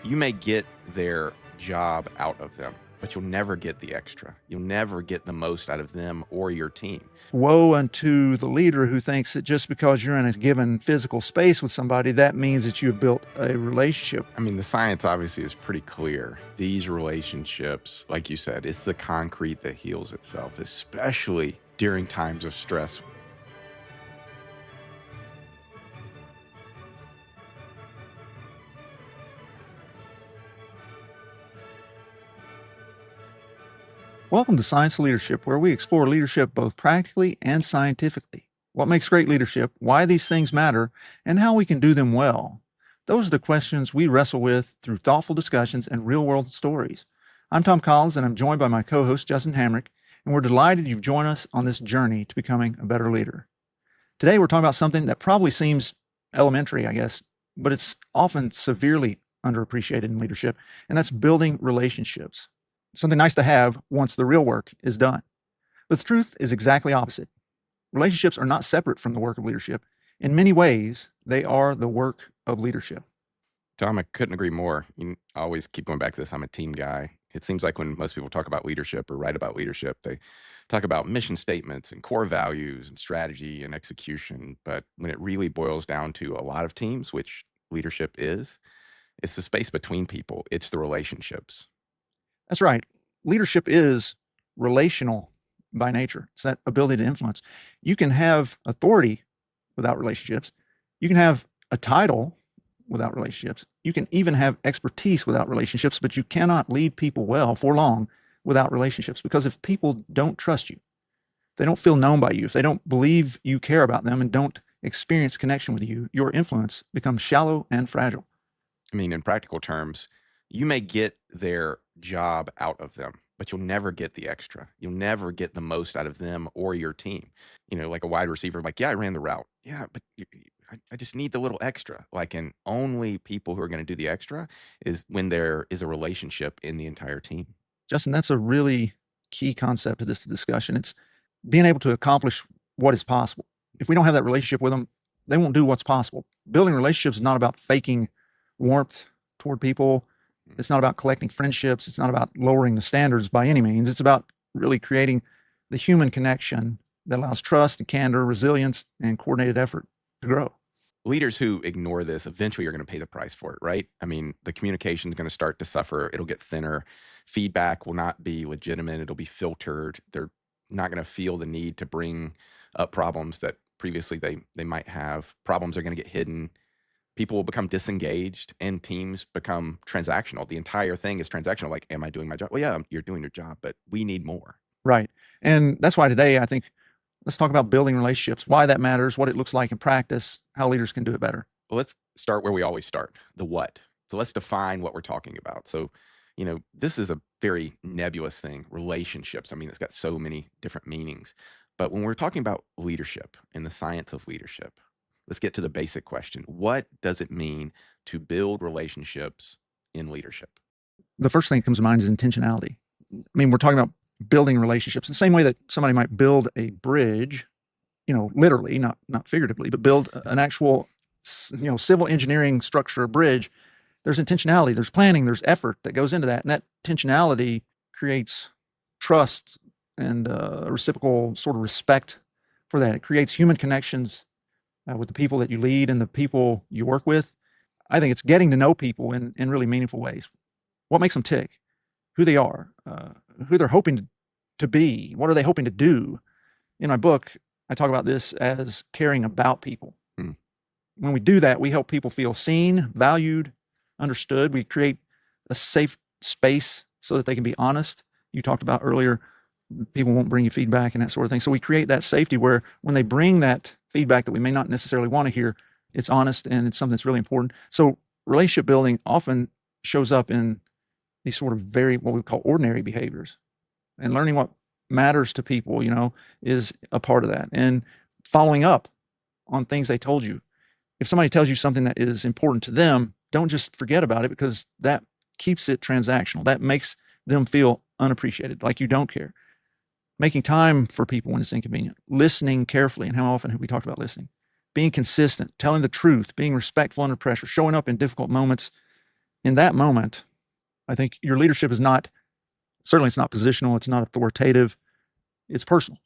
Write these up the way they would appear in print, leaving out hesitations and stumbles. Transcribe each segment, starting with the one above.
You may get their job out of them, but you'll never get the extra. You'll never get the most out of them or your team. Woe unto the leader who thinks that just because you're in a given physical space with somebody, that means that you've built a relationship. I mean, the science obviously is pretty clear. These relationships, like you said, it's the concrete that heals itself, especially during times of stress. Welcome to Science of Leadership, where we explore leadership both practically and scientifically. What makes great leadership, why these things matter, and how we can do them well. Those are the questions we wrestle with through thoughtful discussions and real-world stories. I'm Tom Collins, and I'm joined by my co-host, Justin Hamrick, and we're delighted you've joined us on this journey to becoming a better leader. Today, we're talking about something that probably seems elementary, I guess, but it's often severely underappreciated in leadership, and that's building relationships. Something nice to have once the real work is done. But the truth is exactly opposite. Relationships are not separate from the work of leadership. In many ways, they are the work of leadership. Tom, I couldn't agree more. You always keep going back to this. I'm a team guy. It seems like when most people talk about leadership or write about leadership, they talk about mission statements and core values and strategy and execution. But when it really boils down to a lot of teams, which leadership is, it's the space between people. It's the relationships. That's right. Leadership is relational by nature. It's that ability to influence. You can have authority without relationships. You can have a title without relationships. You can even have expertise without relationships, but you cannot lead people well for long without relationships, because if people don't trust you, if they don't feel known by you, if they don't believe you care about them and don't experience connection with you, your influence becomes shallow and fragile. I mean, in practical terms, you may get their job out of them, but you'll never get the extra. You'll never get the most out of them or your team. You know, like a wide receiver, like, yeah, I ran the route. Yeah, but I just need the little extra. Like, and only people who are going to do the extra is when there is a relationship in the entire team. Justin, that's a really key concept of this discussion. It's being able to accomplish what is possible. If we don't have that relationship with them, they won't do what's possible. Building relationships is not about faking warmth toward people. It's not about collecting friendships. It's not about lowering the standards by any means. It's about really creating the human connection that allows trust and candor, resilience, and coordinated effort to grow. Leaders who ignore this eventually are going to pay the price for it, right? I mean, the communication is going to start to suffer. It'll get thinner. Feedback will not be legitimate. It'll be filtered. They're not going to feel the need to bring up problems that previously they might have. Problems are going to get hidden. People will become disengaged and teams become transactional. The entire thing is transactional. Like, am I doing my job? Well, yeah, you're doing your job, but we need more. Right. And that's why today I think let's talk about building relationships, why that matters, what it looks like in practice, how leaders can do it better. Well, let's start where we always start, the what. So let's define what we're talking about. So, you know, this is a very nebulous thing, relationships. I mean, it's got so many different meanings. But when we're talking about leadership and the science of leadership, let's get to the basic question. What does it mean to build relationships in leadership? The first thing that comes to mind is intentionality. I mean, we're talking about building relationships the same way that somebody might build a bridge, literally, not figuratively, but build an actual, civil engineering structure, a bridge. There's intentionality, there's planning, there's effort that goes into that. And that intentionality creates trust and a reciprocal sort of respect for that. It creates human connections with the people that you lead and the people you work with. I think it's getting to know people in really meaningful ways. What makes them tick, who they are, who they're hoping to be, what are they hoping to do? In my book, I talk about this as caring about people. When we do that, we help people feel seen, valued, understood. We create a safe space so that they can be honest. You talked about earlier, people won't bring you feedback and that sort of thing. So we create that safety where when they bring that feedback that we may not necessarily want to hear, it's honest and it's something that's really important. So relationship building often shows up in these sort of very, what we call ordinary behaviors. And learning what matters to people, is a part of that. And following up on things they told you. If somebody tells you something that is important to them, don't just forget about it, because that keeps it transactional. That makes them feel unappreciated, like you don't care. Making time for people when it's inconvenient. Listening carefully, and how often have we talked about listening? Being consistent, telling the truth, being respectful under pressure, showing up in difficult moments, in that moment, I think your leadership is not, certainly it's not positional, it's not authoritative, it's personal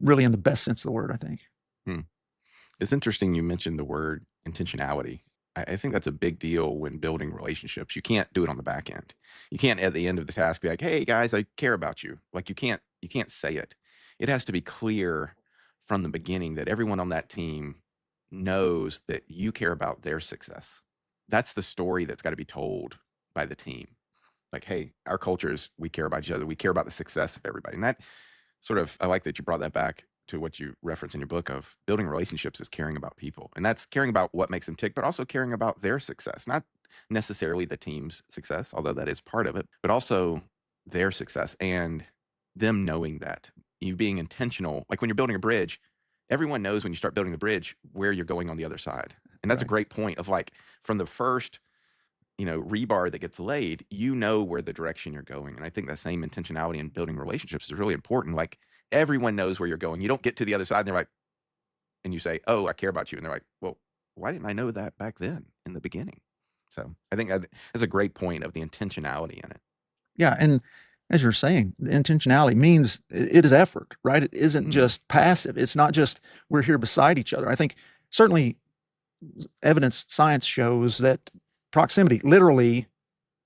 really in the best sense of the word, I think. Hmm. It's interesting you mentioned the word intentionality. I think that's a big deal when building relationships. You can't do it on the back end. You can't at the end of the task be like, "Hey guys, I care about you." Like you can't say it. It has to be clear from the beginning that everyone on that team knows that you care about their success. That's the story that's got to be told by the team. Like, hey, our culture is we care about each other. We care about the success of everybody. And that sort of, I like that you brought that back to what you reference in your book of building relationships is caring about people. And that's caring about what makes them tick, but also caring about their success, not necessarily the team's success, although that is part of it, but also their success and them knowing that you being intentional. Like when you're building a bridge, everyone knows when you start building the bridge where you're going on the other side. And that's a Right. great point of like from the first rebar that gets laid, you know where the direction you're going. And I think that same intentionality in building relationships is really important. Like everyone knows where you're going. You don't get to the other side and they're like, and you say, "Oh, I care about you." And they're like, "Well, why didn't I know that back then in the beginning?" So I think that's a great point of the intentionality in it. Yeah. And as you're saying, the intentionality means it is effort, right? It isn't Mm, just passive. It's not just we're here beside each other. I think certainly evidence, science shows that proximity, literally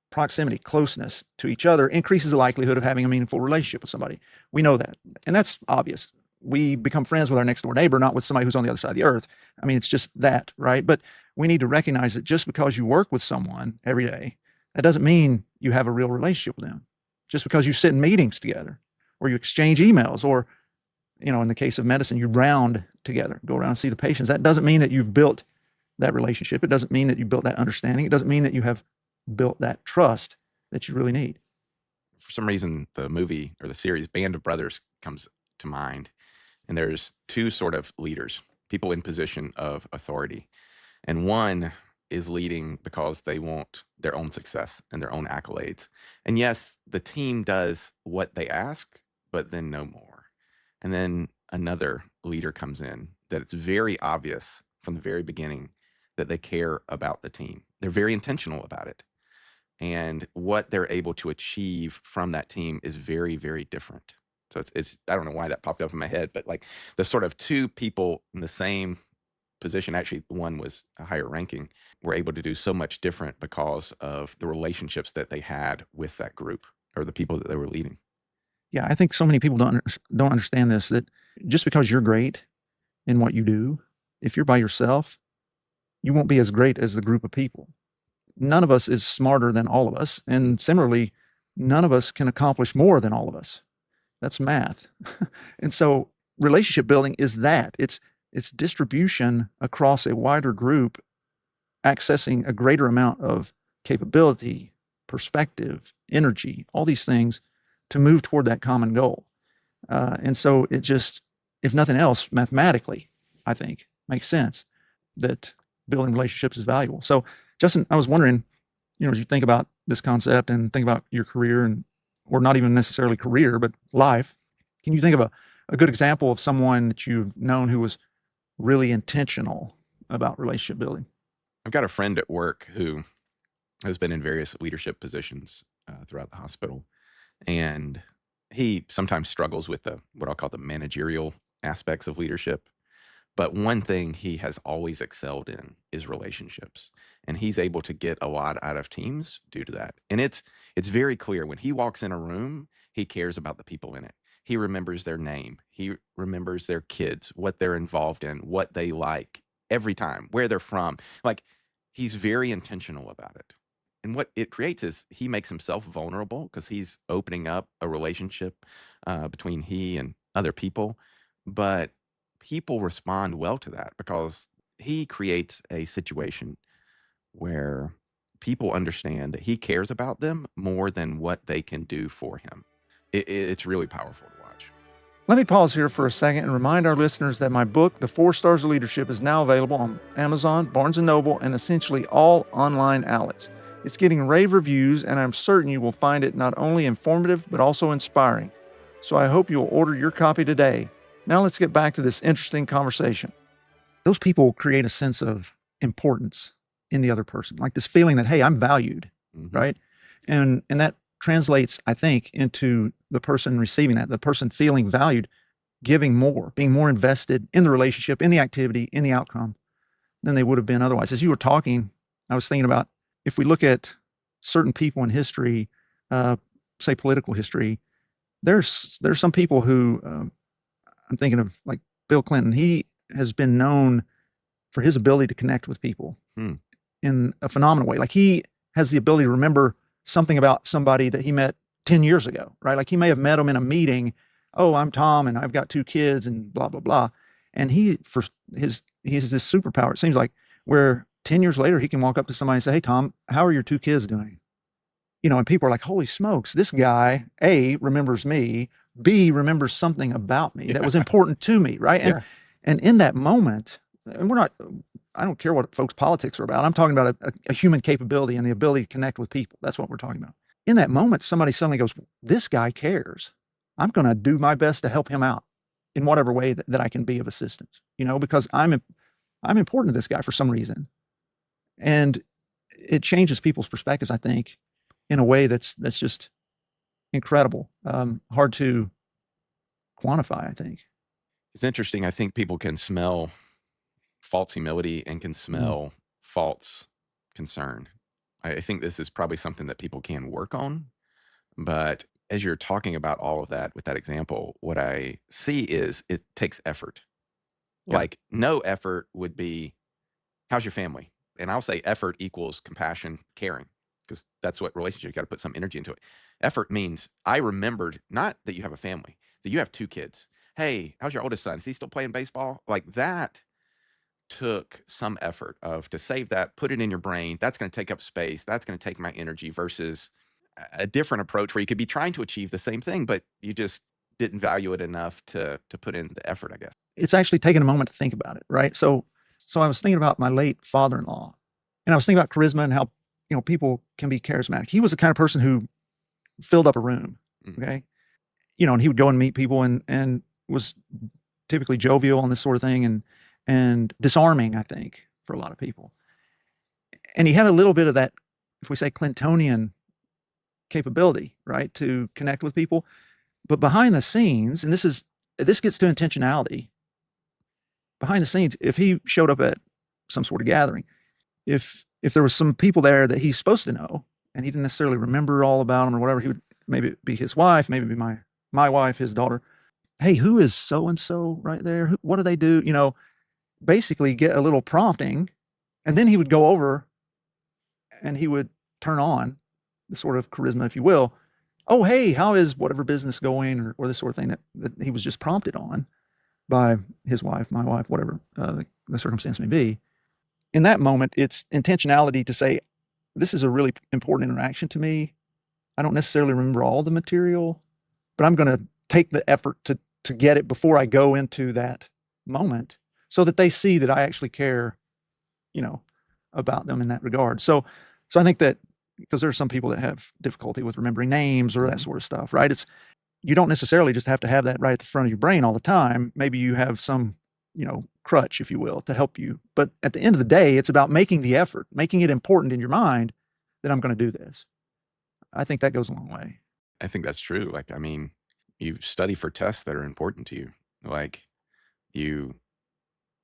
proximity, closeness to each other increases the likelihood of having a meaningful relationship with somebody. We know that. And that's obvious. We become friends with our next door neighbor, not with somebody who's on the other side of the earth. I mean, it's just that, right? But we need to recognize that just because you work with someone every day, that doesn't mean you have a real relationship with them. Just because you sit in meetings together or you exchange emails or, in the case of medicine, you round together, go around and see the patients. That doesn't mean that you've built that relationship. It doesn't mean that you built that understanding. It doesn't mean that you have built that trust that you really need. for some reason, the movie or the series Band of Brothers comes to mind. And there's two sort of leaders, people in position of authority. And one is leading because they want their own success and their own accolades. And yes, the team does what they ask, but then no more. And then another leader comes in that it's very obvious from the very beginning that they care about the team. They're very intentional about it. And what they're able to achieve from that team is very, very different. So it's I don't know why that popped up in my head, but like the sort of two people in the same position, actually one was a higher ranking, were able to do so much different because of the relationships that they had with that group or the people that they were leading. Yeah, I think so many people don't understand this, that just because you're great in what you do, if you're by yourself, you won't be as great as the group of people. None of us is smarter than all of us, and similarly, none of us can accomplish more than all of us. That's math. And so relationship building is that. It's distribution across a wider group, accessing a greater amount of capability, perspective, energy, all these things to move toward that common goal. And so it just, if nothing else, mathematically, I think makes sense that building relationships is valuable. So, Justin, I was wondering, as you think about this concept and think about your career or not even necessarily career, but life, can you think of a good example of someone that you've known who was really intentional about relationship building? I've got a friend at work who has been in various leadership positions throughout the hospital, and he sometimes struggles with the what I'll call the managerial aspects of leadership. But one thing he has always excelled in is relationships, and he's able to get a lot out of teams due to that. And it's very clear when he walks in a room, he cares about the people in it. He remembers their name. He remembers their kids, what they're involved in, what they like every time, where they're from. Like he's very intentional about it. And what it creates is he makes himself vulnerable because he's opening up a relationship between he and other people. But people respond well to that because he creates a situation where people understand that he cares about them more than what they can do for him. It's really powerful to watch. Let me pause here for a second and remind our listeners that my book, The 4 Stars of Leadership, is now available on Amazon, Barnes & Noble, and essentially all online outlets. It's getting rave reviews, and I'm certain you will find it not only informative, but also inspiring. So I hope you'll order your copy today. Now let's get back to this interesting conversation. Those people create a sense of importance in the other person, like this feeling that, hey, I'm valued, Mm-hmm. right? And that translates, I think, into the person receiving that, the person feeling valued, giving more, being more invested in the relationship, in the activity, in the outcome than they would have been otherwise. As you were talking, I was thinking about if we look at certain people in history, uh, say political history, there's some people who I'm thinking of like Bill Clinton. He has been known for his ability to connect with people Hmm. in a phenomenal way. Like he has the ability to remember something about somebody that he met 10 years ago, right? Like he may have met them in a meeting. Oh, I'm Tom and I've got 2 kids and blah, blah, blah. And he has this superpower. It seems like where 10 years later, he can walk up to somebody and say, hey, Tom, how are your 2 kids doing? And people are like, holy smokes, this guy, A, remembers me, B, remembers something about me that was Yeah. important to me, right? And Yeah. and in that moment, and I don't care what folks' politics are about. I'm talking about a human capability and the ability to connect with people. That's what we're talking about. In that moment, somebody suddenly goes, this guy cares. I'm going to do my best to help him out in whatever way that I can be of assistance, because I'm important to this guy for some reason. And it changes people's perspectives, I think, in a way that's just incredible. Hard to quantify, I think. It's interesting. I think people can smell false humility and can Mm. smell false concern. I think this is probably something that people can work on. But as you're talking about all of that with that example, what I see is it takes effort. Yeah. Like, no effort would be, how's your family? And I'll say effort equals compassion, caring, because that's what relationship, you got to put some energy into it. Effort means I remembered not that you have a family, that you have 2 kids. Hey, how's your oldest son? Is he still playing baseball? Like that took some effort of to save that, put it in your brain. That's going to take up space. That's going to take my energy versus a different approach where you could be trying to achieve the same thing, but you just didn't value it enough to put in the effort, I guess. It's actually taken a moment to think about it, right? So I was thinking about my late father-in-law, and I was thinking about charisma and how people can be charismatic. He was the kind of person who filled up a room, Mm. okay? And he would go and meet people and was typically jovial and this sort of thing, and disarming, I think, for a lot of people. And he had a little bit of that, if we say Clintonian capability, right, to connect with people. But behind the scenes, and this gets to intentionality. Behind the scenes, if he showed up at some sort of gathering, if there was some people there that he's supposed to know, and he didn't necessarily remember all about them or whatever, he would maybe be his wife, maybe be my wife, his daughter. Hey, who is so and so right there? What do they do? Basically get a little prompting, and then he would go over and he would turn on the sort of charisma, if you will. Oh, hey, how is whatever business going, or this sort of thing that he was just prompted on by his wife, my wife, whatever the circumstance may be. In that moment, it's intentionality to say, this is a really important interaction to me. I don't necessarily remember all the material, but I'm going to take the effort to get it before I go into that moment so that they see that I actually care, you know, about them in that regard. So I think that because there are some people that have difficulty with remembering names or that Mhm. sort of stuff, right? You don't necessarily just have to have that right at the front of your brain all the time. Maybe you have some, crutch, if you will, to help you. But at the end of the day, it's about making the effort, making it important in your mind that I'm going to do this. I think that goes a long way. I think that's true. Like, I mean, you study for tests that are important to you. Like, you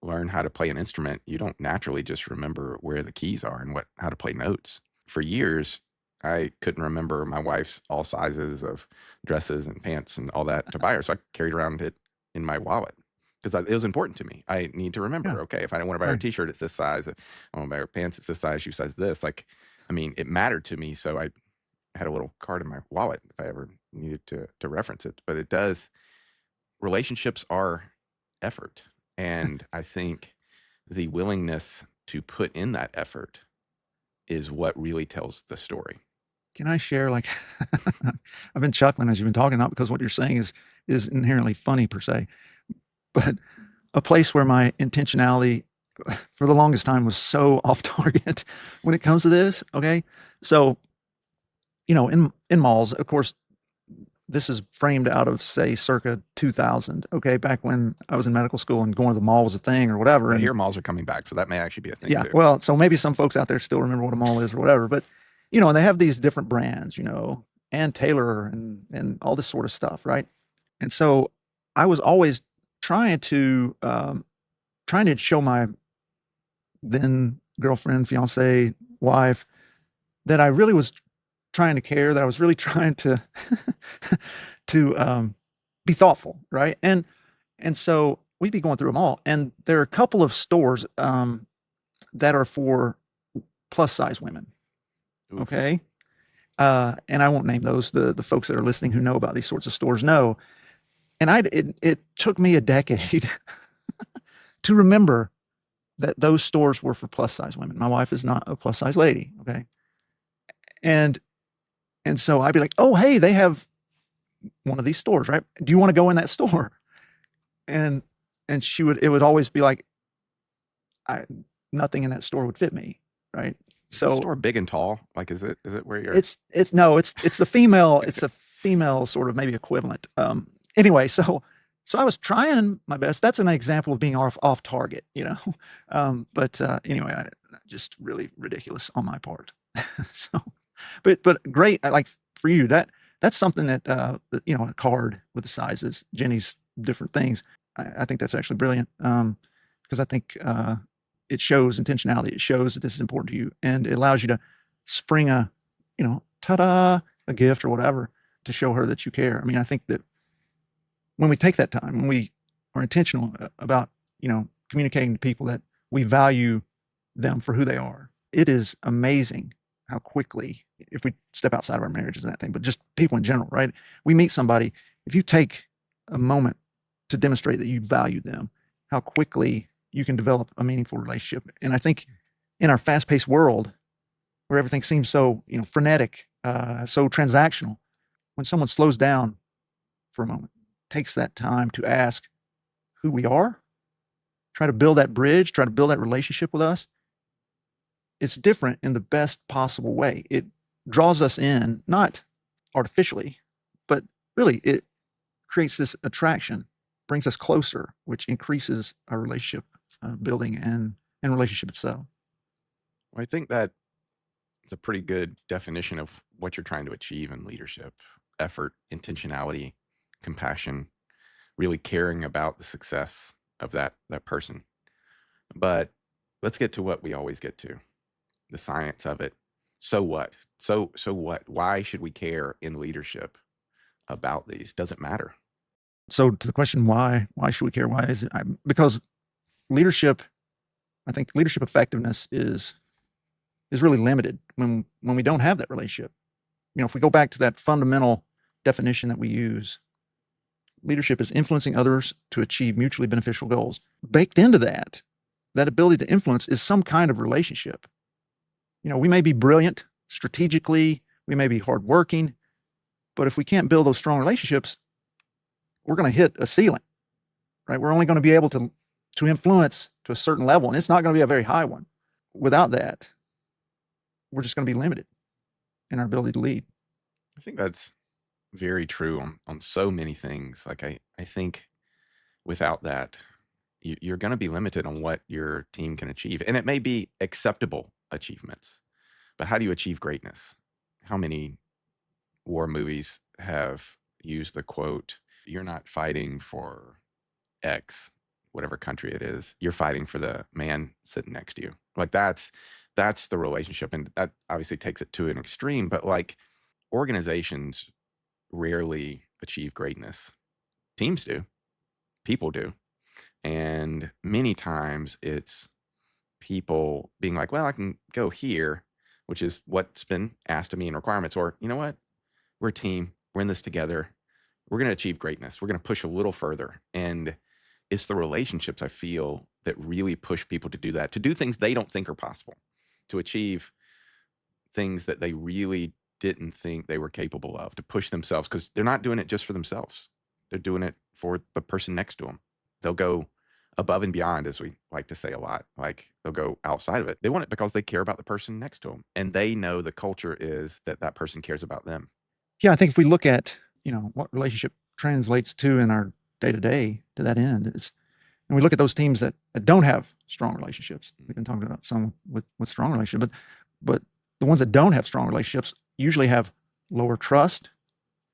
learn how to play an instrument. You don't naturally just remember where the keys are and how to play notes. For years, I couldn't remember my wife's all sizes of dresses and pants and all that to buy her. So I carried around it in my wallet because it was important to me. I need to Yeah, remember, okay, if I don't want to buy her a right. t-shirt, it's this size. If I want to buy her pants, it's this size, shoe size, this. Like, I mean, it mattered to me. So I had a little card in my wallet if I ever needed to reference it. But it does, relationships are effort. And I think the willingness to put in that effort is what really tells the story. Can I share, like, I've been chuckling as you've been talking, not because what you're saying is inherently funny per se, but a place where my intentionality for the longest time was so off target when it comes to this. Okay. So, in malls, of course, this is framed out of, say, circa 2000. Okay, back when I was in medical school and going to the mall was a thing or whatever. I And hear malls are coming back, so that may actually be a thing yeah, too. well, so maybe some folks out there still remember what a mall is or whatever. But and they have these different brands, and Taylor and all this sort of stuff, right? And so I was always trying to show my then girlfriend, fiance, wife that I really was trying to care, that I was really trying to to be thoughtful, right? And so we'd be going through them all, and there are a couple of stores that are for plus size women. Oof. Okay, and I won't name those. The folks that are listening who know about these sorts of stores know. And it took me a decade to remember that those stores were for plus size women. My wife is not a plus size lady. Okay, and and so I'd be like, oh hey, they have one of these stores, right? Do you want to go in that store? And it would always be like, nothing in that store would fit me, right? Is the So store big and tall? Like, is it where you're? it's no, it's a female, it's a female sort of maybe equivalent. Anyway, so I was trying my best. That's an example of being off target, but anyway, just really ridiculous on my part. So, but great. I like for you that's something that a card with the sizes, Jenny's different things. I think that's actually brilliant, because I think it shows intentionality. It shows that this is important to you, and it allows you to spring ta-da, a gift or whatever to show her that you care. I mean, I think that when we take that time, when we are intentional about, communicating to people that we value them for who they are, it is amazing how quickly, if we step outside of our marriages and that thing, but just people in general, right? We meet somebody, if you take a moment to demonstrate that you value them, how quickly you can develop a meaningful relationship. And I think in our fast-paced world where everything seems so, frenetic, so transactional, when someone slows down for a moment, takes that time to ask who we are, try to build that bridge, try to build that relationship with us, it's different in the best possible way. It draws us in, not artificially, but really it creates this attraction, brings us closer, which increases our relationship building and relationship itself. Well, I think that it's a pretty good definition of what you're trying to achieve in leadership: effort, intentionality, compassion, really caring about the success of that person. But let's get to what we always get to, the science of it. So what? So what? Why should we care in leadership about these? Does it matter? So to the question, why should we care? Why is it? Because leadership, I think leadership effectiveness is really limited when we don't have that relationship. If we go back to that fundamental definition that we use, leadership is influencing others to achieve mutually beneficial goals. Baked into that ability to influence is some kind of relationship. We may be brilliant strategically, we may be hardworking, but if we can't build those strong relationships, we're going to hit a ceiling, right? We're only going to be able to influence to a certain level, and it's not going to be a very high one. Without that, we're just going to be limited in our ability to lead. I think that's very true on so many things. Like I think without that, you're going to be limited on what your team can achieve, and it may be acceptable achievements, but how do you achieve greatness? How many war movies have used the quote, "You're not fighting for X, whatever country it is. You're fighting for the man sitting next to you." Like that's the relationship, and that obviously takes it to an extreme. But like organizations rarely achieve greatness. Teams do, people do, and many times it's people being like, "Well, I can go here," which is what's been asked of me in requirements, or you know what, we're a team, we're in this together, we're going to achieve greatness, we're going to push a little further. And it's the relationships, I feel, that really push people to do that, to do things they don't think are possible, to achieve things that they really didn't think they were capable of, to push themselves, because they're not doing it just for themselves, they're doing it for the person next to them. They'll go above and beyond, as we like to say a lot. Like they'll go outside of it. They want it because they care about the person next to them, and they know the culture is that person cares about them. Yeah, I think if we look at what relationship translates to in our day to day to that end. And we look at those teams that don't have strong relationships. We've been talking about some with strong relationships, but the ones that don't have strong relationships usually have lower trust,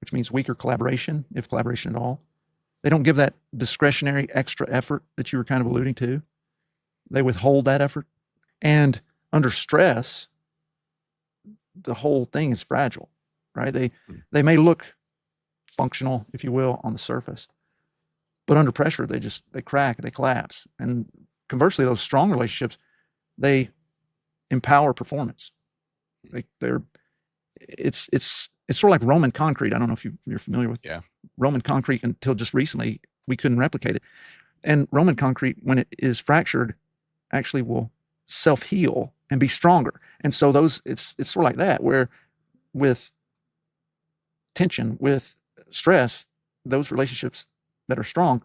which means weaker collaboration, if collaboration at all. They don't give that discretionary extra effort that you were kind of alluding to. They withhold that effort. And under stress, the whole thing is fragile, right? They may look functional, if you will, on the surface, but under pressure, they crack, they collapse. And conversely, those strong relationships, they empower performance. It's sort of like Roman concrete. I don't know if you're familiar with Roman concrete. Until just recently, we couldn't replicate it. And Roman concrete, when it is fractured, actually will self-heal and be stronger. And so it's sort of like that, where with tension, with stress, those relationships that are strong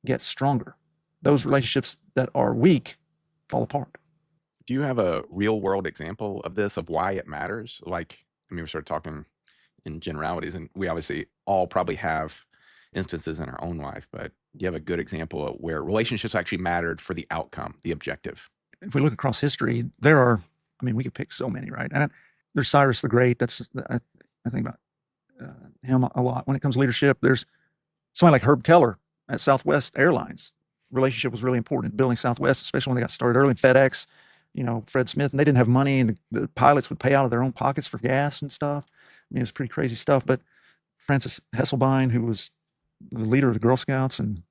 get stronger. Those relationships that are weak fall apart. Do you have a real world example of this, of why it matters? Like, I mean, we started talking in generalities, and we obviously all probably have instances in our own life, but do you have a good example of where relationships actually mattered for the outcome, the objective? If we look across history, we could pick so many, right? And there's Cyrus the Great. I think about him a lot. When it comes to leadership, there's somebody like Herb Keller at Southwest Airlines. Relationship was really important in building Southwest, especially when they got started early. FedEx, Fred Smith, and they didn't have money, and the pilots would pay out of their own pockets for gas and stuff. I mean, it was pretty crazy stuff. But Francis Hesselbein, who was the leader of the Girl Scouts, and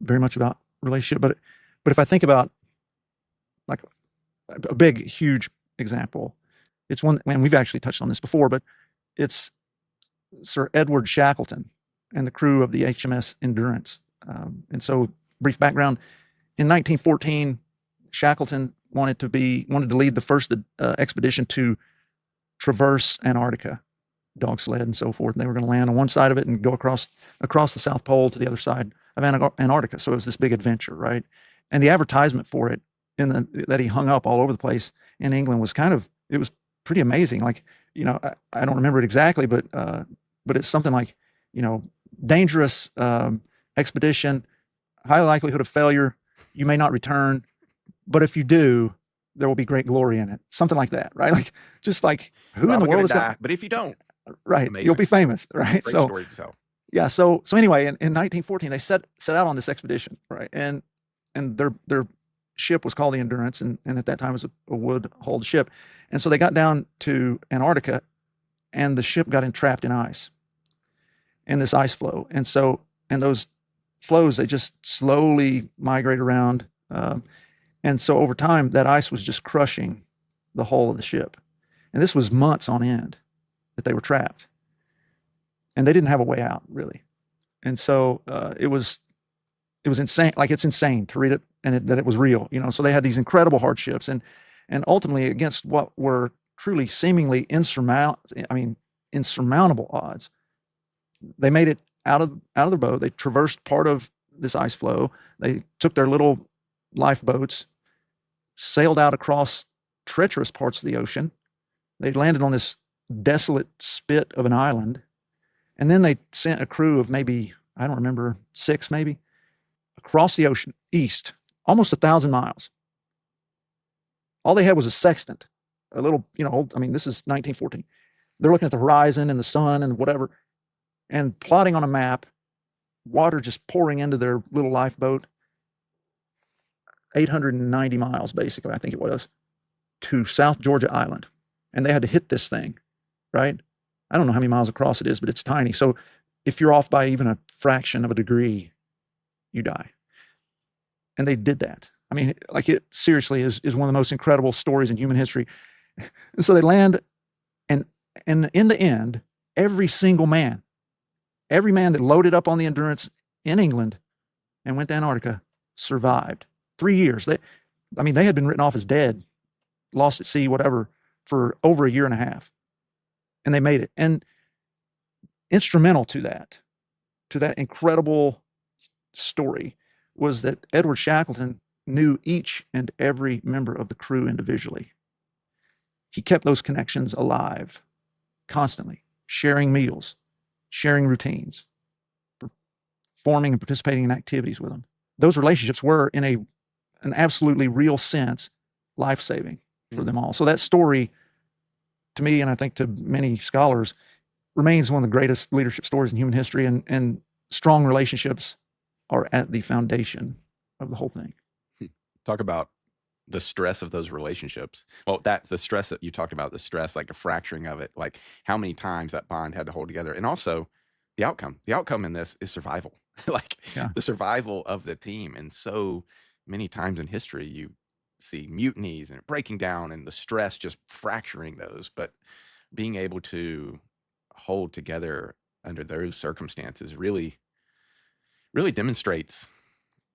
very much about relationship. But if I think about like a big, huge example, it's one, and we've actually touched on this before, but it's Sir Edward Shackleton and the crew of the HMS Endurance. And so, brief background: in 1914, Shackleton wanted to lead the first expedition to traverse Antarctica, dog sled and so forth. And they were going to land on one side of it and go across the South Pole to the other side of Antarctica. So it was this big adventure, right? And the advertisement for it that he hung up all over the place in England was it was pretty amazing. Like, I don't remember it exactly, but it's something like, dangerous expedition, high likelihood of failure. You may not return, but if you do, there will be great glory in it. Something like that, right? Like, just like, who in the world is die? But if you don't, right, amazing. You'll be famous, right? Great story to tell. Yeah. So anyway, in 1914, they set out on this expedition, right? And their ship was called the Endurance, and at that time it was a wood-hulled ship. And so they got down to Antarctica, and the ship got entrapped in ice, in this ice flow. And those flows, they just slowly migrate around. And so over time, that ice was just crushing the hull of the ship. And this was months on end that they were trapped. And they didn't have a way out, really. And so it was insane. Like, it's insane to read it, and that it was real. So they had these incredible hardships, and ultimately, against what were truly seemingly insurmountable odds, they made it out of their boat. They traversed part of this ice flow. They took their little lifeboats, sailed out across treacherous parts of the ocean. They landed on this desolate spit of an island, and then they sent a crew of maybe, I don't remember, 6 maybe, across the ocean, east, almost 1,000 miles. All they had was a sextant, a little, this is 1914. They're looking at the horizon and the sun and whatever, and plotting on a map, water just pouring into their little lifeboat, 890 miles, basically, I think it was, to South Georgia Island. And they had to hit this thing, right? I don't know how many miles across it is, but it's tiny. So if you're off by even a fraction of a degree, you die. And they did that. I mean, like, it seriously is one of the most incredible stories in human history. And so they land, and in the end, every man that loaded up on the Endurance in England and went to Antarctica survived. 3 years. They had been written off as dead, lost at sea, whatever, for over a year and a half. And they made it. And instrumental to that incredible story, was that Edward Shackleton knew each and every member of the crew individually. He kept those connections alive constantly, sharing meals, sharing routines, performing and participating in activities with them. Those relationships were, in an absolutely real sense, life-saving for them all. So that story, to me, and I think to many scholars, remains one of the greatest leadership stories in human history, and strong relationships are at the foundation of the whole thing. Talk about the stress of those relationships. Well, the stress that you talked about, the stress, like a fracturing of it, like how many times that bond had to hold together. And also the outcome. The outcome in this is survival. Like Yeah. the survival of the team. And so many times in history, you see mutinies and breaking down and the stress just fracturing those. But being able to hold together under those circumstances really demonstrates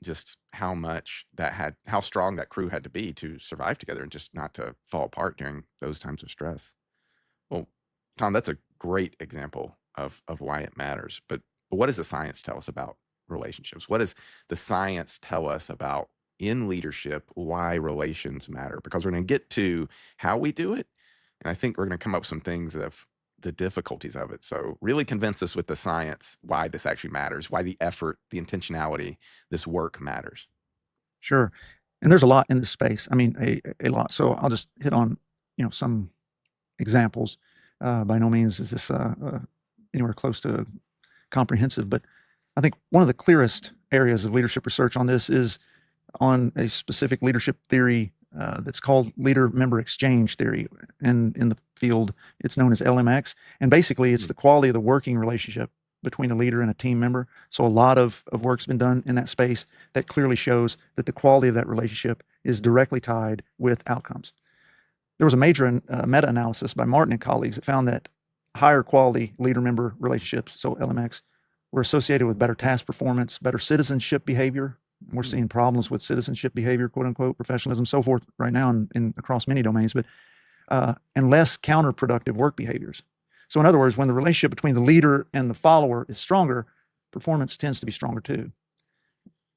just how strong that crew had to be to survive together and just not to fall apart during those times of stress. Well, Tom, that's a great example of why it matters. But what does the science tell us about relationships? What does the science tell us about in leadership why relations matter? Because we're going to get to how we do it, and I think we're going to come up with some things of the difficulties of it. So really convince us with the science why this actually matters, why the effort, the intentionality, this work matters. Sure. And there's a lot in this space. I mean, a lot. So I'll just hit on, some examples. By no means is this anywhere close to comprehensive, but I think one of the clearest areas of leadership research on this is on a specific leadership theory that's called leader-member exchange theory. And in the field, it's known as LMX. And basically, it's the quality of the working relationship between a leader and a team member. So a lot of work's been done in that space that clearly shows that the quality of that relationship is directly tied with outcomes. There was a major meta-analysis by Martin and colleagues that found that higher quality leader-member relationships, so LMX, were associated with better task performance, better citizenship behavior. We're seeing problems with citizenship behavior, quote unquote, professionalism, so forth, right now in across many domains, but and less counterproductive work behaviors. So in other words, when the relationship between the leader and the follower is stronger, performance tends to be stronger too.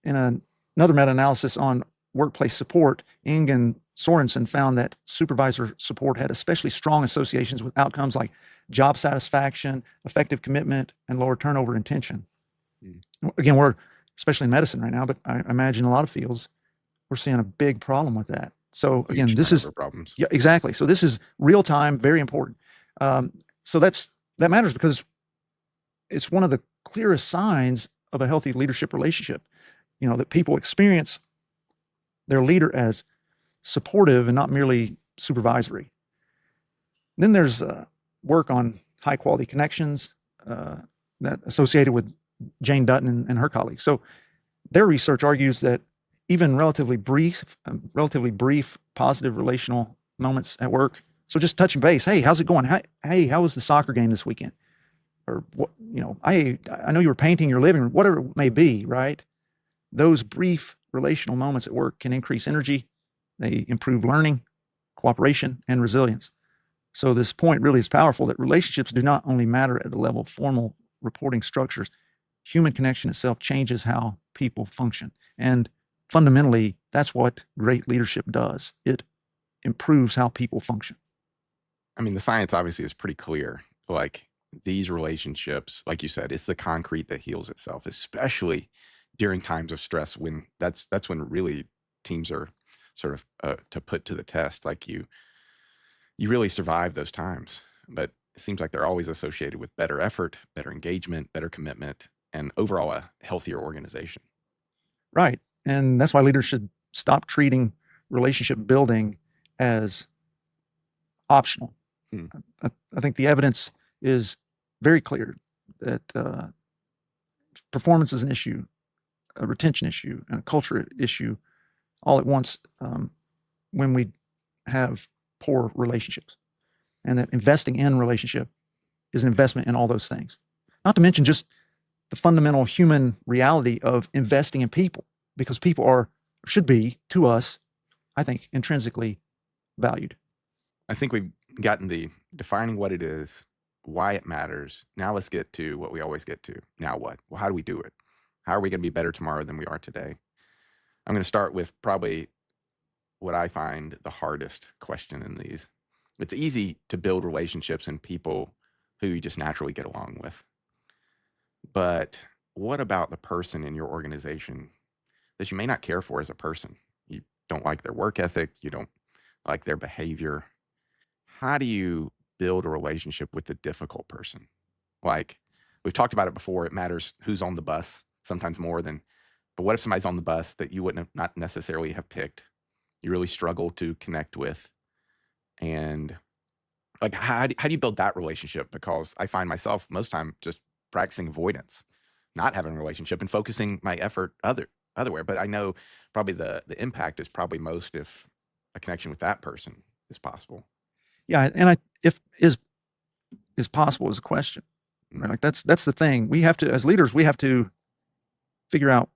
In another meta-analysis on workplace support, Ing and Sorensen found that supervisor support had especially strong associations with outcomes like job satisfaction, effective commitment, and lower turnover and tension. Again, we're, especially in medicine right now, but I imagine a lot of fields, we're seeing a big problem with that. So again, Huge this is turnover problems. Yeah, exactly. So this is real time, very important. So that matters because it's one of the clearest signs of a healthy leadership relationship. That people experience their leader as supportive and not merely supervisory. Then there's work on high quality connections that associated with Jane Dutton and her colleagues. So their research argues that even relatively brief positive relational moments at work. So just touching base. Hey, how's it going? Hey, how was the soccer game this weekend? Or what? I know you were painting your living room, whatever it may be, right? Those brief relational moments at work can increase energy. They improve learning, cooperation, and resilience. So this point really is powerful that relationships do not only matter at the level of formal reporting structures. Human connection itself changes how people function. And fundamentally, that's what great leadership does. It improves how people function. I mean, the science obviously is pretty clear. Like these relationships, like you said, it's the concrete that heals itself, especially during times of stress when that's when really teams are sort of to put to the test. Like you really survive those times, but it seems like they're always associated with better effort, better engagement, better commitment, and overall a healthier organization. Right. And that's why leaders should stop treating relationship building as optional. Hmm. I think the evidence is very clear that performance is an issue, a retention issue, and a culture issue all at once when we have poor relationships. And that investing in relationship is an investment in all those things. Not to mention just the fundamental human reality of investing in people, because people should be, to us, I think, intrinsically valued. I think we've gotten the defining what it is, why it matters. Now let's get to what we always get to. Now what? Well, how do we do it? How are we going to be better tomorrow than we are today? I'm going to start with probably what I find the hardest question in these. It's easy to build relationships and people who you just naturally get along with. But what about the person in your organization that you may not care for as a person? You don't like their work ethic, you don't like their behavior. How do you build a relationship with the difficult person? Like, we've talked about it before, it matters who's on the bus, sometimes more than, but what if somebody's on the bus that you wouldn't have not necessarily have picked, you really struggle to connect with? And like, how do you build that relationship? Because I find myself most time just practicing avoidance, not having a relationship and focusing my effort otherwhere. But I know probably the impact is probably most if a connection with that person is possible. Yeah, and if is possible is a question, right? Mm, Like that's the thing. We have to, as leaders, we have to figure out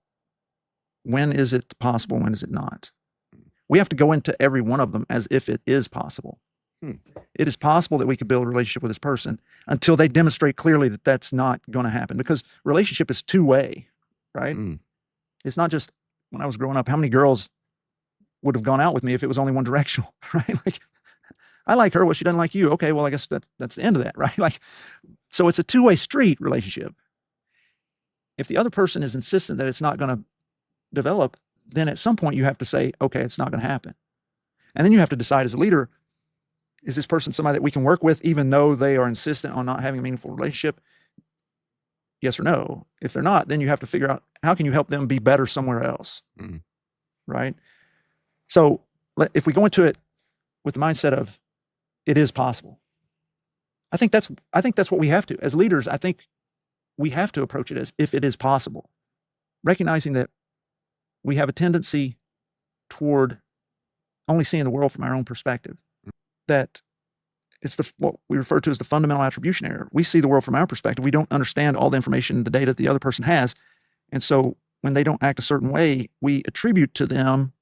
when is it possible, when is it not. mm, We have to go into every one of them as if it is possible. mm, It is possible that we could build a relationship with this person until they demonstrate clearly that that's not going to happen, because relationship is two-way, right? mm, It's not just, when I was growing up, how many girls would have gone out with me if it was only one directional, right? Like, I like her, well, she doesn't like you. Okay, well, I guess that's the end of that, right? Like, so it's a two-way street relationship. If the other person is insistent that it's not going to develop, then at some point you have to say, okay, it's not going to happen. And then you have to decide as a leader, is this person somebody that we can work with even though they are insistent on not having a meaningful relationship? Yes or no? If they're not, then you have to figure out how can you help them be better somewhere else, mm, right? So if we go into it with the mindset of it is possible, I think that's what we have to, as leaders. I think we have to approach it as if it is possible, recognizing that we have a tendency toward only seeing the world from our own perspective. That it's what we refer to as the fundamental attribution error. We see the world from our perspective. We don't understand all the information, the data the other person has, and so when they don't act a certain way, we attribute to them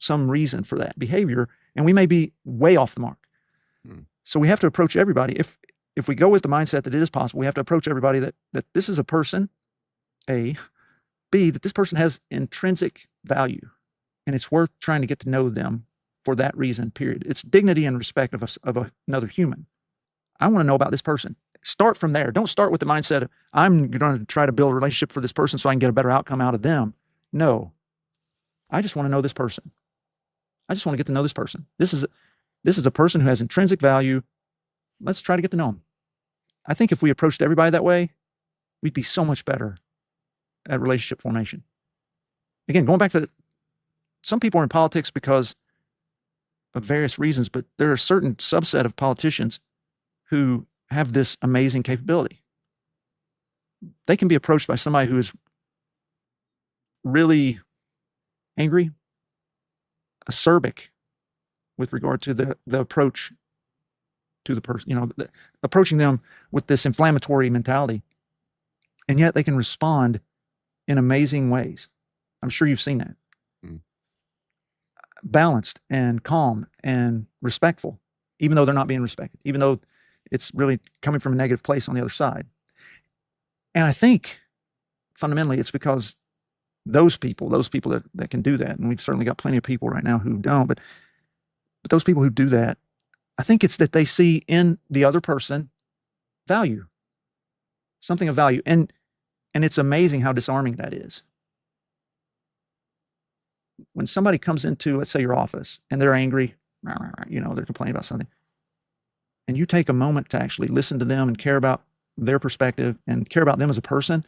some reason for that behavior, and we may be way off the mark. mm, So we have to approach everybody. If we go with the mindset that it is possible, we have to approach everybody that this is a person, A, B, that this person has intrinsic value, and it's worth trying to get to know them for that reason, period. It's dignity and respect of another human. I want to know about this person. Start from there. Don't start with the mindset of, I'm going to try to build a relationship for this person so I can get a better outcome out of them. No, I just want to know this person. I just want to get to know this person. This is a person who has intrinsic value. Let's try to get to know him. I think if we approached everybody that way, we'd be so much better at relationship formation. Again, going back to some people are in politics because of various reasons, but there are a certain subset of politicians who have this amazing capability. They can be approached by somebody who is really angry, acerbic with regard to the approach to the person, approaching them with this inflammatory mentality. And yet they can respond in amazing ways. I'm sure you've seen that. mm, Balanced and calm and respectful, even though they're not being respected, even though it's really coming from a negative place on the other side. And I think fundamentally it's because those people that can do that, and we've certainly got plenty of people right now who don't, but those people who do that, I think it's that they see in the other person value, something of value. And it's amazing how disarming that is. When somebody comes into, let's say, your office and they're angry, they're complaining about something, and you take a moment to actually listen to them and care about their perspective and care about them as a person,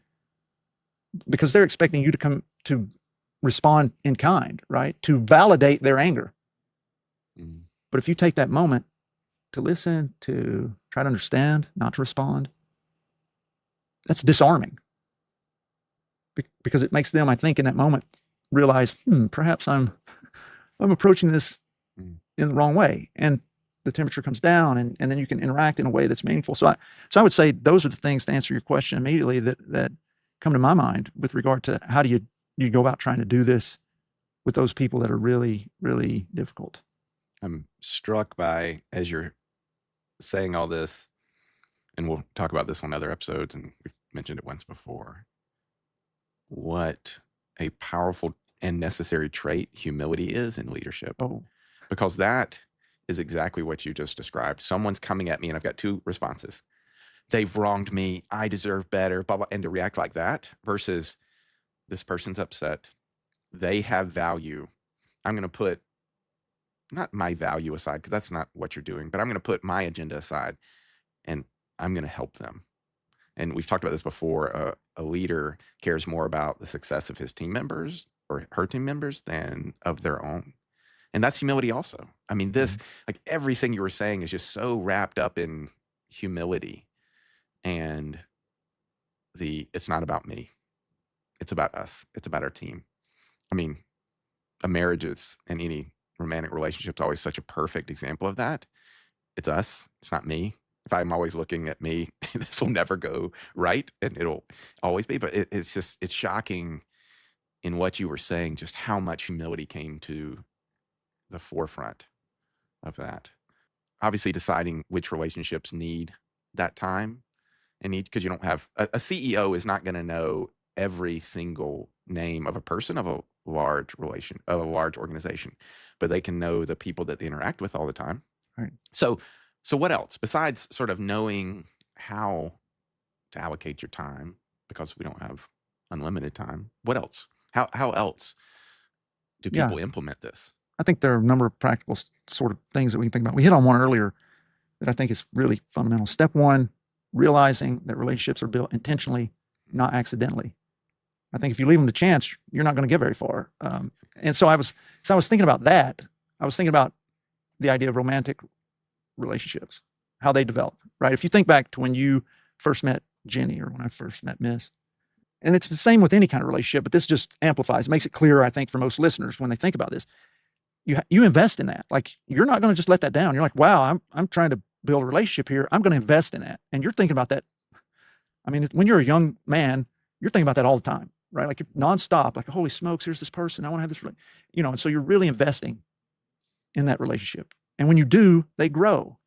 because they're expecting you to come to respond in kind, right? To validate their anger. mm, But if you take that moment to listen, to try to understand, not to respond, that's disarming. Because it makes them, I think, in that moment realize, perhaps I'm approaching this mm. in the wrong way. And the temperature comes down, and then you can interact in a way that's meaningful. So I would say those are the things, to answer your question immediately, that come to my mind with regard to how do you go about trying to do this with those people that are really, really difficult. I'm struck by, as you're saying all this, and we'll talk about this on other episodes, and we've mentioned it once before, what a powerful and necessary trait humility is in leadership. Oh, Because that is exactly what you just described. Someone's coming at me, and I've got two responses. they've wronged me, I deserve better, blah, blah, and to react like that versus this person's upset. They have value. I'm going to put not my value aside because that's not what you're doing, but I'm going to put my agenda aside and I'm going to help them. And we've talked about this before. A leader cares more about the success of his team members or her team members than of their own. And that's humility also. I mean, this, like everything you were saying is just so wrapped up in humility and it's not about me. It's about us. It's about our team. I mean, a marriage is and any romantic relationship is always such a perfect example of that. It's us. It's not me. If I'm always looking at me, this will never go right, and it'll always be. But it's shocking in what you were saying, just how much humility came to the forefront of that. Obviously, deciding which relationships need that time and need because you don't have a CEO is not going to know every single name of a person of a large organization, but they can know the people that they interact with all the time. Right. So what else besides sort of knowing how to allocate your time because we don't have unlimited time? What else? How else do Yeah. people implement this? I think there are a number of practical sort of things that we can think about. We hit on one earlier that I think is really fundamental. Step one, realizing that relationships are built intentionally, not accidentally. I think if you leave them to chance, you're not going to get very far. And so I was thinking about that. I was thinking about the idea of romantic relationships, how they develop, right? If you think back to when you first met Jenny or when I first met Miss, and it's the same with any kind of relationship, but this just amplifies, makes it clearer, I think, for most listeners when they think about this. You invest in that. Like, you're not going to just let that down. You're like, wow, I'm trying to build a relationship here. I'm going to invest in that. And you're thinking about that. I mean, when you're a young man, you're thinking about that all the time, right? Like, you're nonstop, like, holy smokes, here's this person. I want to have this, and so you're really investing in that relationship. And when you do, they grow.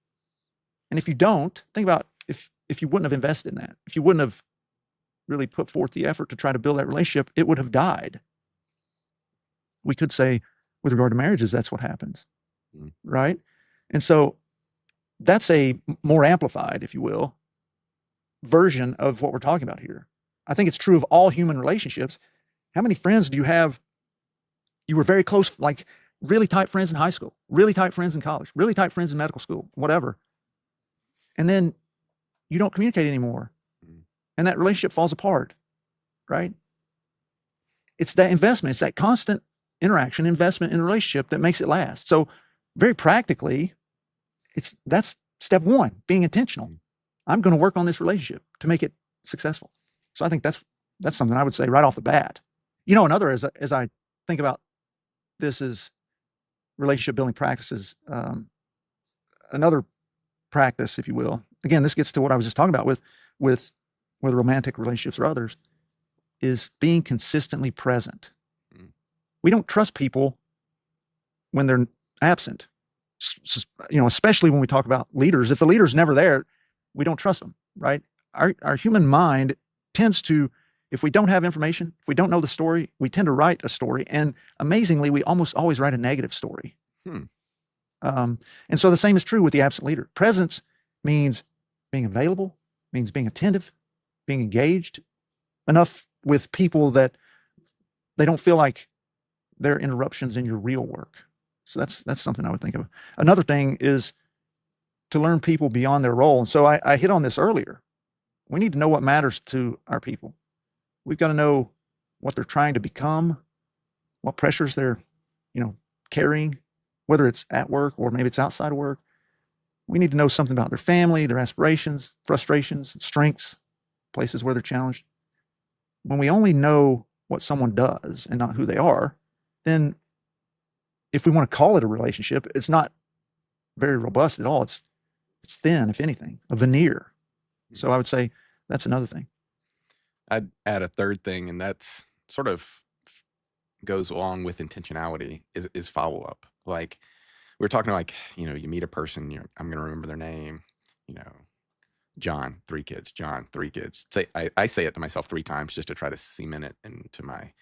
And if you don't, think about if you wouldn't have invested in that, if you wouldn't have really put forth the effort to try to build that relationship, it would have died. We could say, with regard to marriages, that's what happens, right? And so that's a more amplified, if you will, version of what we're talking about here. I think it's true of all human relationships. How many friends do you have? You were very close, like really tight friends in high school, really tight friends in college, really tight friends in medical school, whatever. And then you don't communicate anymore. And that relationship falls apart, right? It's that investment. It's that constant interaction, investment in a relationship that makes it last. So very practically, that's step one, being intentional. I'm going to work on this relationship to make it successful. So I think that's something I would say right off the bat. Another, as I think about this is relationship building practices, another practice, if you will, again, this gets to what I was just talking about with whether romantic relationships or others, is being consistently present. We don't trust people when they're absent, especially when we talk about leaders. If the leader's never there, we don't trust them, right? Our human mind tends to, if we don't have information, if we don't know the story, we tend to write a story. And amazingly, we almost always write a negative story. And so the same is true with the absent leader. Presence means being available, means being attentive, being engaged enough with people that they don't feel like they're interruptions in your real work. So that's something I would think of. Another thing is to learn people beyond their role. And so I hit on this earlier. We need to know what matters to our people. We've got to know what they're trying to become, what pressures they're, carrying, whether it's at work or maybe it's outside of work. We need to know something about their family, their aspirations, frustrations, strengths, places where they're challenged. When we only know what someone does and not who they are, then if we want to call it a relationship, it's not very robust at all. It's thin, if anything, a veneer. So I would say that's another thing. I'd add a third thing, and that's sort of goes along with intentionality is follow-up. Like we were talking like, you meet a person, I'm going to remember their name, John, 3 kids, John, 3 kids. I say it to myself 3 times just to try to cement it into my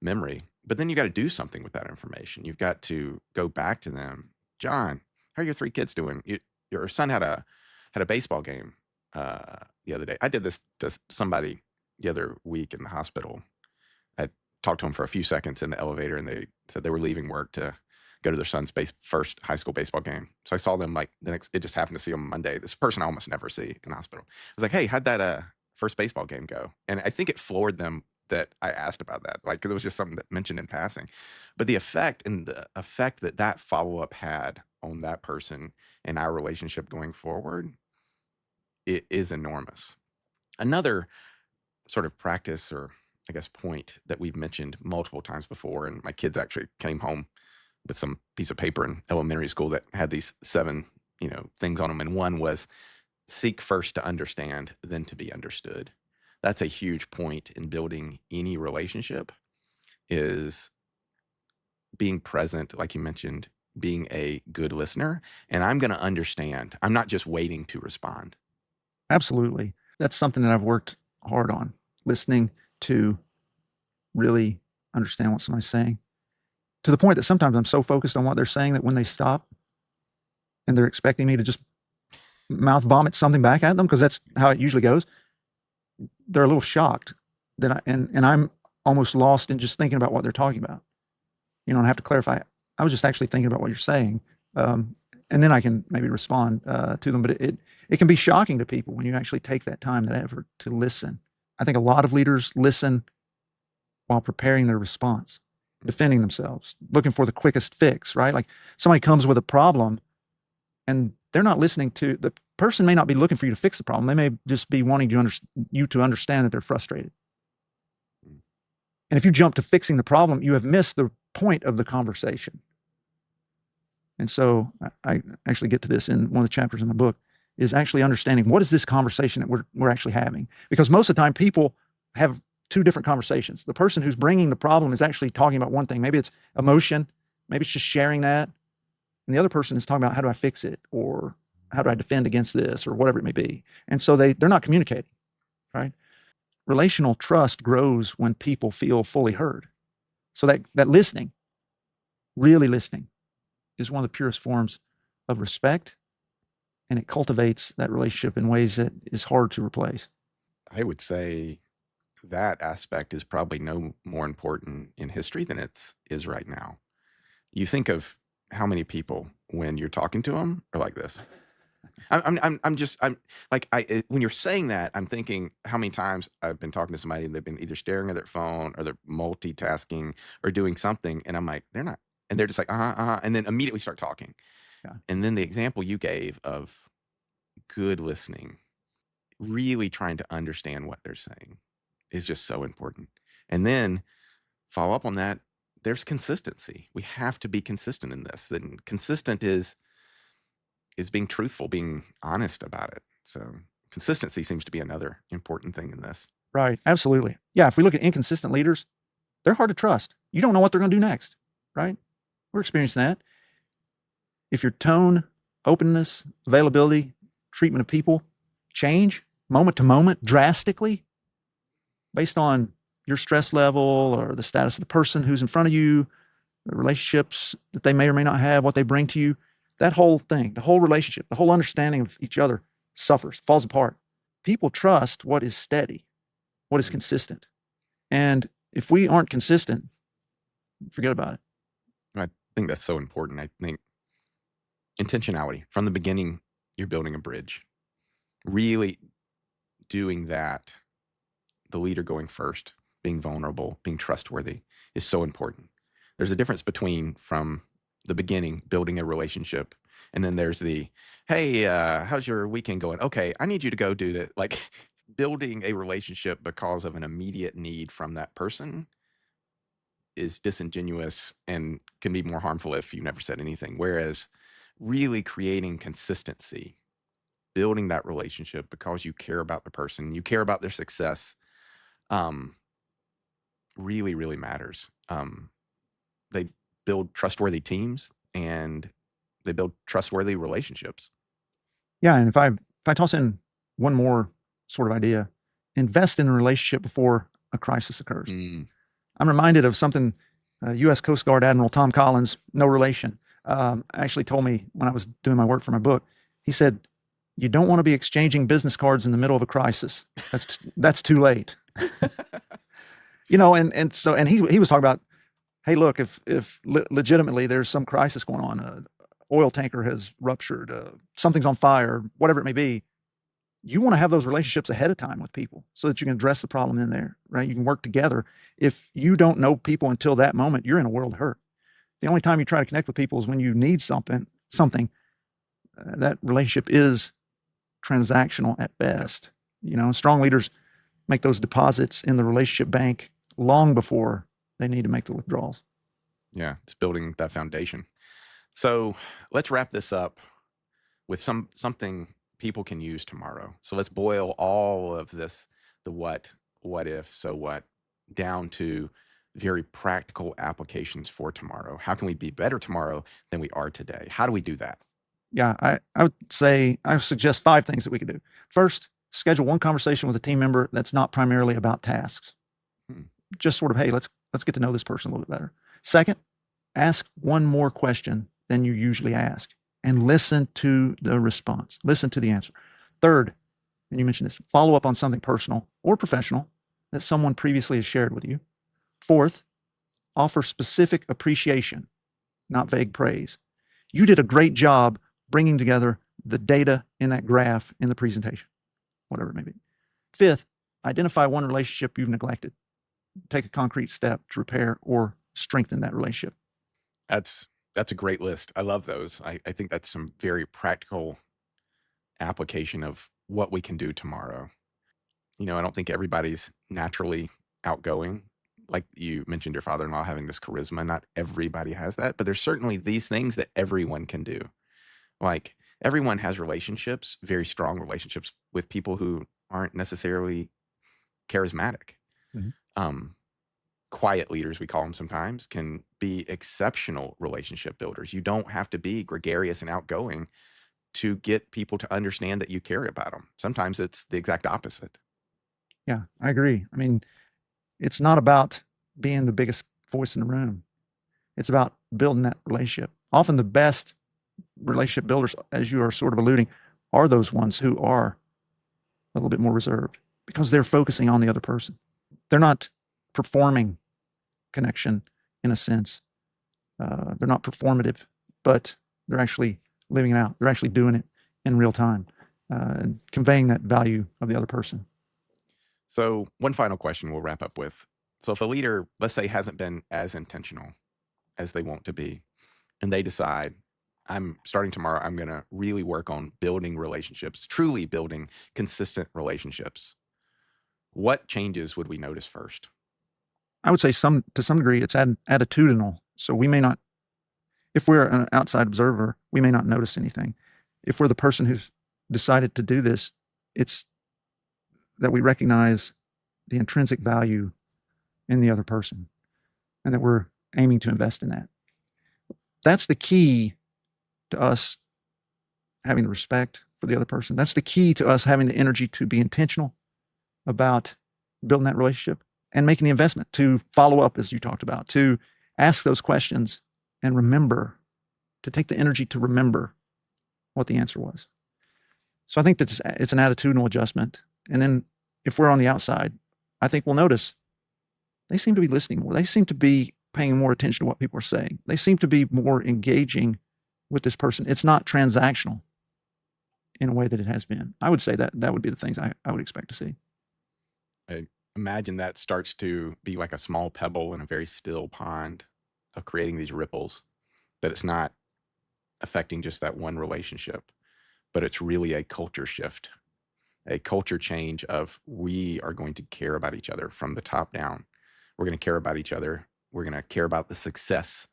memory. But then you got to do something with that information. You've got to go back to them. John, how are your 3 kids doing? Your son had a baseball game the other day. I did this to somebody the other week in the hospital. I talked to them for a few seconds in the elevator, and they said they were leaving work to go to their son's first high school baseball game. So I saw them like the next. It just happened to see them Monday. This person I almost never see in the hospital. I was like, "Hey, how'd that first baseball game go?" And I think it floored them that I asked about that. Like, 'cause it was just something that mentioned in passing, but the effect that that follow up had on that person and our relationship going forward, it is enormous. Another sort of practice, or I guess point, that we've mentioned multiple times before, and my kids actually came home with some piece of paper in elementary school that had these 7, things on them, and one was seek first to understand, then to be understood. That's a huge point in building any relationship, is being present, like you mentioned, being a good listener, and I'm going to understand. I'm not just waiting to respond. Absolutely. That's something that I've worked hard on, listening to really understand what somebody's saying, to the point that sometimes I'm so focused on what they're saying that when they stop and they're expecting me to just mouth vomit something back at them, because that's how it usually goes, they're a little shocked that and I'm almost lost in just thinking about what they're talking about. And I have to clarify, I was just actually thinking about what you're saying. And then I can maybe respond to them. But it can be shocking to people when you actually take that time, that effort to listen. I think a lot of leaders listen while preparing their response, defending themselves, looking for the quickest fix, right? Like somebody comes with a problem and they're not listening to the person, may not be looking for you to fix the problem. They may just be wanting you to understand that they're frustrated. And if you jump to fixing the problem, you have missed the point of the conversation. And so I actually get to this in one of the chapters in the book, is actually understanding what is this conversation that we're actually having. Because most of the time people have two different conversations. The person who's bringing the problem is actually talking about one thing. Maybe it's emotion, maybe it's just sharing that. And the other person is talking about, how do I fix it? Or how do I defend against this? Or whatever it may be. And so they're not communicating, right? Relational trust grows when people feel fully heard. So that listening, really listening, is one of the purest forms of respect, and it cultivates that relationship in ways that is hard to replace. I would say that aspect is probably no more important in history than it is right now. You think of how many people, when you're talking to them, are like this. I'm like, when you're saying that, I'm thinking how many times I've been talking to somebody and they've been either staring at their phone or they're multitasking or doing something, and I'm like, they're not, and they're just like, and then immediately start talking. Yeah. And then the example you gave of good listening, really trying to understand what they're saying, is just so important. And then follow up on that. There's consistency. We have to be consistent in this. Then consistent is being truthful, being honest about it. So consistency seems to be another important thing in this. Right. Absolutely. Yeah. If we look at inconsistent leaders, they're hard to trust. You don't know what they're going to do next, right? We're experiencing that. If your tone, openness, availability, treatment of people change moment to moment drastically based on your stress level or the status of the person who's in front of you, the relationships that they may or may not have, what they bring to you, that whole thing, the whole relationship, the whole understanding of each other suffers, falls apart. People trust what is steady, what is consistent. And if we aren't consistent, forget about it. I think that's so important. I think intentionality from the beginning, you're building a bridge. Really doing that, the leader going first, being vulnerable, being trustworthy, is so important. There's a difference between, from the beginning, building a relationship, and then there's the, hey, how's your weekend going? Okay, I need you to go do that. Like, building a relationship because of an immediate need from that person is disingenuous and can be more harmful if you never said anything. Whereas really creating consistency, building that relationship because you care about the person, you care about their success, really, really matters. They build trustworthy teams and they build trustworthy relationships. Yeah. And if I toss in one more sort of idea, invest in a relationship before a crisis occurs. I'm reminded of something U.S. Coast Guard Admiral Tom Collins, no relation, actually told me when I was doing my work for my book. He said, You don't want to be exchanging business cards in the middle of a crisis. That's too late. And he was talking about, hey, look, if legitimately there's some crisis going on, an oil tanker has ruptured, something's on fire, whatever it may be, you want to have those relationships ahead of time with people so that you can address the problem in there, right? You can work together. If you don't know people until that moment, you're in a world of hurt. The only time you try to connect with people is when you need something. That relationship is transactional at best. Strong leaders make those deposits in the relationship bank long before they need to make the withdrawals. Yeah, it's building that foundation. So let's wrap this up with something people can use tomorrow. So let's boil all of this, the what if, so what, down to very practical applications for tomorrow. How can we be better tomorrow than we are today? How do we do that? Yeah, I would suggest 5 things that we could do. First, schedule one conversation with a team member that's not primarily about tasks. Just sort of, hey, let's get to know this person a little bit better. Second, ask one more question than you usually ask and listen to the response. Listen to the answer. Third, and you mentioned this, follow up on something personal or professional that someone previously has shared with you. Fourth, offer specific appreciation, not vague praise. You did a great job bringing together the data in that graph in the presentation, whatever it may be. Fifth, identify one relationship you've neglected. Take a concrete step to repair or strengthen that relationship. That's a great list. I love those. I think that's some very practical application of what we can do tomorrow. I don't think everybody's naturally outgoing. Like you mentioned, your father-in-law having this charisma. Not everybody has that, but there's certainly these things that everyone can do. Like everyone has relationships, very strong relationships with people who aren't necessarily charismatic. Quiet leaders, we call them sometimes, can be exceptional relationship builders. You don't have to be gregarious and outgoing to get people to understand that you care about them. Sometimes it's the exact opposite. Yeah, I agree. I mean, it's not about being the biggest voice in the room. It's about building that relationship. Often the best relationship builders, as you are sort of alluding, are those ones who are a little bit more reserved because they're focusing on the other person. They're not performing connection in a sense. They're not performative, but they're actually living it out. They're actually doing it in real time, and conveying that value of the other person. So one final question we'll wrap up with. So if a leader, let's say, hasn't been as intentional as they want to be, and they decide, I'm starting tomorrow, I'm going to really work on building relationships, truly building consistent relationships, what changes would we notice first? I would say to some degree it's attitudinal. So we may not, if we're an outside observer, we may not notice anything. If we're the person who's decided to do this, it's that we recognize the intrinsic value in the other person and that we're aiming to invest in that. That's the key to us having the respect for the other person. That's the key to us having the energy to be intentional about building that relationship and making the investment to follow up, as you talked about, to ask those questions and remember, to take the energy to remember what the answer was. So I think that it's an attitudinal adjustment. And then if we're on the outside, I think we'll notice they seem to be listening more. They seem to be paying more attention to what people are saying. They seem to be more engaging with this person. It's not transactional in a way that it has been. I would say that would be the things I would expect to see. I imagine that starts to be like a small pebble in a very still pond of creating these ripples, that it's not affecting just that one relationship, but it's really a culture shift, a culture change of we are going to care about each other from the top down. We're going to care about each other. We're going to care about the success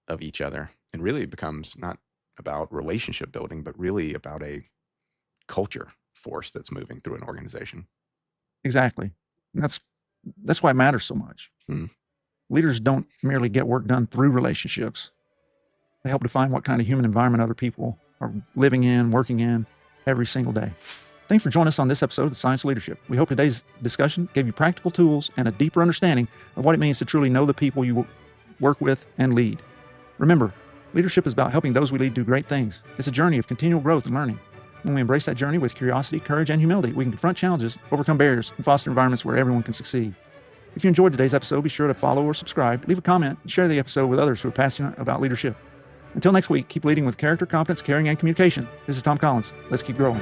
of each other. And really it becomes not about relationship building, but really about a culture force that's moving through an organization. Exactly. And that's why it matters so much. Leaders don't merely get work done through relationships. They help define what kind of human environment other people are living in, working in every single day. Thanks for joining us on this episode of The Science of Leadership. We hope today's discussion gave you practical tools and a deeper understanding of what it means to truly know the people you work with and lead. Remember, leadership is about helping those we lead do great things. It's a journey of continual growth and learning. When we embrace that journey with curiosity, courage, and humility, we can confront challenges, overcome barriers, and foster environments where everyone can succeed. If you enjoyed today's episode, be sure to follow or subscribe, leave a comment, and share the episode with others who are passionate about leadership. Until next week, keep leading with character, competence, caring, and communication. This is Tom Collins. Let's keep growing.